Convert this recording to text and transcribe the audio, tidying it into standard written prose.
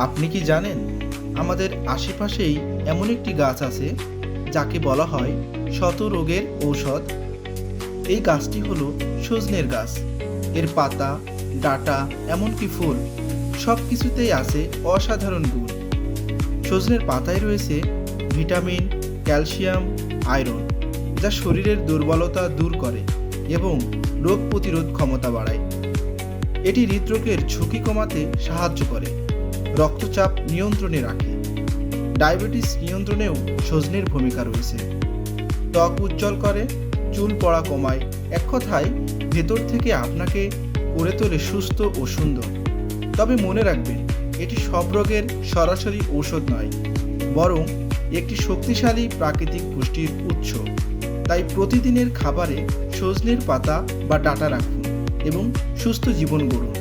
আপনি কি জানেন আমাদের আশেপাশেই এমন একটি গাছ আছে যাকে বলা হয় শত রোগের ঔষধ। এই গাছটি হলো সজনের গাছ। এর পাতা, ডাঁটা, এমনকি ফুল সব কিছুতেই আছে অসাধারণ গুণ। সজনের পাতায় রয়েছে ভিটামিন, ক্যালসিয়াম, আয়রন, যা শরীরের দুর্বলতা দূর করে এবং রোগ প্রতিরোধ ক্ষমতা বাড়ায়। এটি হৃদরোগের ঝুঁকি কমাতে সাহায্য করে, রক্তচাপ নিয়ন্ত্রণে রাখে, ডায়াবেটিস নিয়ন্ত্রণেও সজনের ভূমিকা রয়েছে। ত্বক উজ্জ্বল করে, চুল পড়া কমায়, এক কথায় ভেতর থেকে আপনাকে করে তোলে সুস্থ ও সুন্দর। তবে মনে রাখবেন, এটি সব রোগের সরাসরি ঔষধ নয়, বরং একটি শক্তিশালী প্রাকৃতিক পুষ্টির উৎস। তাই প্রতিদিনের খাবারে সজনের পাতা বা ডাঁটা রাখুন এবং সুস্থ জীবন গড়ুন।